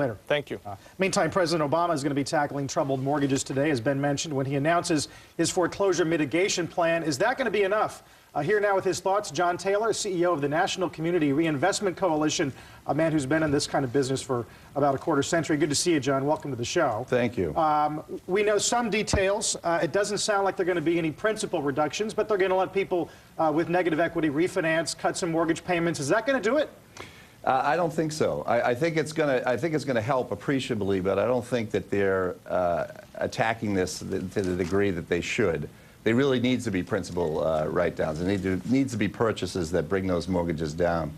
Later. Thank you. Meantime, President Obama is going to be tackling troubled mortgages today, as Ben mentioned, when he announces his foreclosure mitigation plan. Is that going to be enough? Here now with his thoughts, John Taylor, CEO of the National Community Reinvestment Coalition, a man who's been in this kind of business for about a quarter century. Good to see you, John. Welcome to the show. Thank you. We know some details. It doesn't sound like there are going to be any principal reductions, but they're going to let people with negative equity refinance, cut some mortgage payments. Is that going to do it? I don't think so. I think it's going to help appreciably, but I don't think that they're attacking this to the degree that they should. There really needs to be principal write-downs. There needs to be purchases that bring those mortgages down.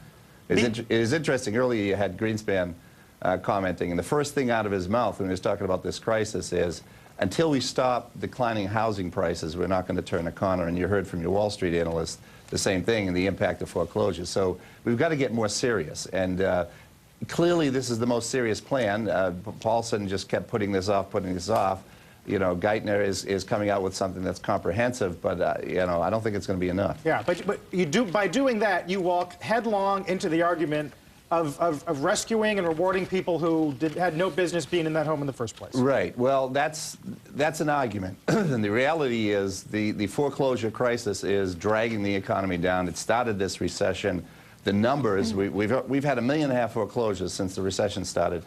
It is interesting. Earlier you had Greenspan commenting, and the first thing out of his mouth when he was talking about this crisis is, until we stop declining housing prices, we're not going to turn a corner. And you heard from your Wall Street analyst the same thing, and the impact of foreclosures. So we've got to get more serious. And clearly this is the most serious plan. Paulson just kept putting this off, putting this off. You know, Geithner is coming out with something that's comprehensive, but you know, I don't think it's going to be enough. Yeah, but you do, by doing that, you walk headlong into the argument of rescuing and rewarding people who had no business being in that home in the first place. Right. Well, that's an argument. And the reality is the foreclosure crisis is dragging the economy down. It started this recession. The numbers, we've had 1.5 million foreclosures since the recession started.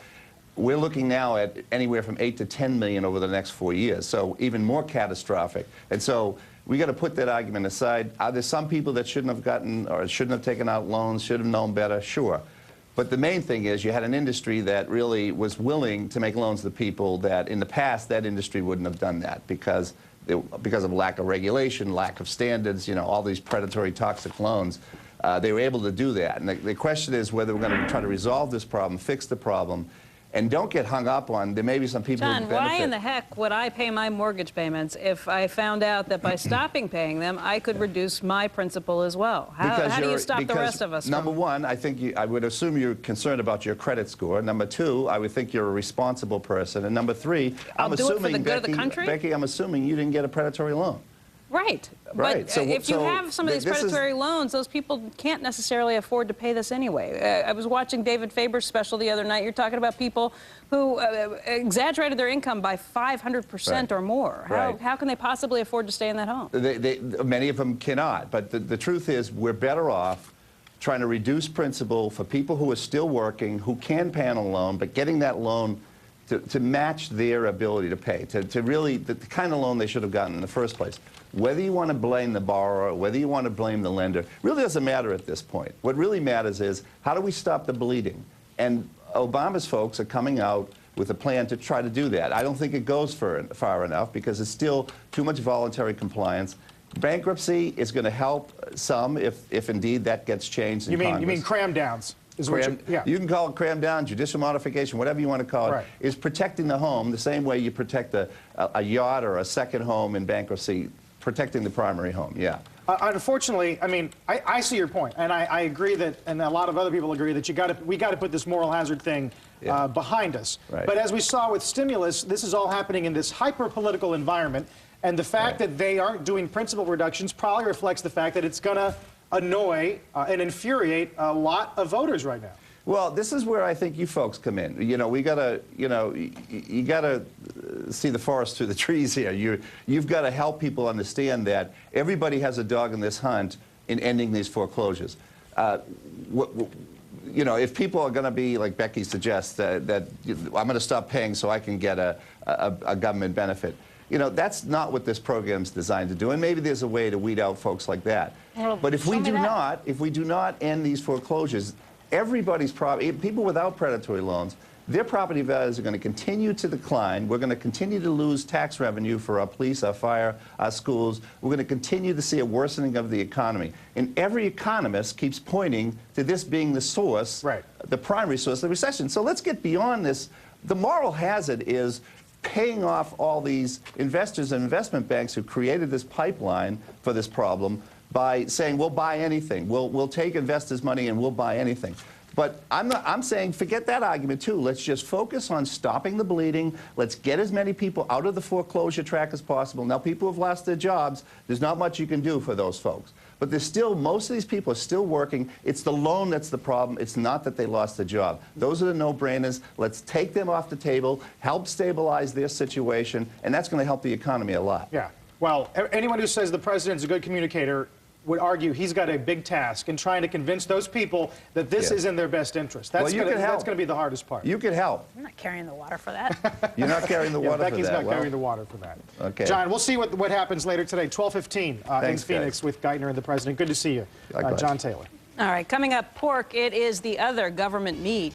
We're looking now at anywhere from 8 to 10 million over the next 4 years, so even more catastrophic. And so we got to put that argument aside. Are there some people that shouldn't have gotten or shouldn't have taken out loans, should have known better? Sure. But the main thing is you had an industry that really was willing to make loans to people that in the past that industry wouldn't have done that because of lack of regulation, lack of standards, you know, all these predatory toxic loans. They were able to do that. And the question is whether we're going to try to resolve this problem, fix the problem, and don't get hung up on there may be some people John, who benefit. why in the heck would I pay my mortgage payments if I found out that by stopping paying them, I could reduce my principal as well? How do you stop the rest of us? Number one, I would assume you're concerned about your credit score. Number two, I would think you're a responsible person. And number three, I'm assuming, Becky, I'm assuming you didn't get a predatory loan. Right. Right. But if you have some of these predatory loans, those people can't necessarily afford to pay this anyway. I was watching David Faber's special the other night. You're talking about people who exaggerated their income by 500% or more. How can they possibly afford to stay in that home? Many of them cannot. But the truth is we're better off trying to reduce principal for people who are still working, who can pay on a loan, but getting that loan to match their ability to pay, to really, the kind of loan they should have gotten in the first place. Whether you want to blame the borrower, whether you want to blame the lender, really doesn't matter at this point. What really matters is how do we stop the bleeding? And Obama's folks are coming out with a plan to try to do that. I don't think it goes far enough because it's still too much voluntary compliance. Bankruptcy is going to help some if indeed that gets changed in Congress. You mean cram downs? You can call it cram down, judicial modification, whatever you want to call it, is protecting the home the same way you protect a yacht or a second home in bankruptcy, protecting the primary home, yeah. Unfortunately, I mean, I see your point, and I agree that, and a lot of other people agree that we got to put this moral hazard thing behind us. Right. But as we saw with stimulus, this is all happening in this hyper-political environment, and the fact that they aren't doing principal reductions probably reflects the fact that it's going to annoy and infuriate a lot of voters right now. Well, this is where I think you folks come in. You know, we gotta, you know, you gotta see the forest through the trees here. You've got to help people understand that everybody has a dog in this hunt in ending these foreclosures. You know, if people are going to be, like Becky suggests, that I'm going to stop paying so I can get a government benefit. You know, that's not what this program's designed to do, and maybe there's a way to weed out folks like that. But if we do not end these foreclosures, everybody's property, people without predatory loans, their property values are going to continue to decline. We're going to continue to lose tax revenue for our police, our fire, our schools. We're going to continue to see a worsening of the economy. And every economist keeps pointing to this being the source, the primary source of the recession. So let's get beyond this. The moral hazard is paying off all these investors and investment banks who created this pipeline for this problem by saying we'll buy anything. We'll take investors' money and we'll buy anything. But I'm saying forget that argument too. Let's just focus on stopping the bleeding. Let's get as many people out of the foreclosure track as possible. Now, people who have lost their jobs, there's not much you can do for those folks. But there's still, most of these people are still working. It's the loan that's the problem. It's not that they lost the job. Those are the no-brainers. Let's take them off the table, help stabilize their situation, and that's going to help the economy a lot. Yeah. Well, anyone who says the president's a good communicator would argue he's got a big task in trying to convince those people that this is in their best interest. That's going to be the hardest part. You could help. I'm not carrying the water for that. You're not carrying the water for that. Becky's not carrying the water for that. Okay. John, we'll see what happens later today, 12:15 in Phoenix guys. with Geithner and the president. Good to see you, Likewise. John Taylor. All right, coming up, pork. It is the other government meat.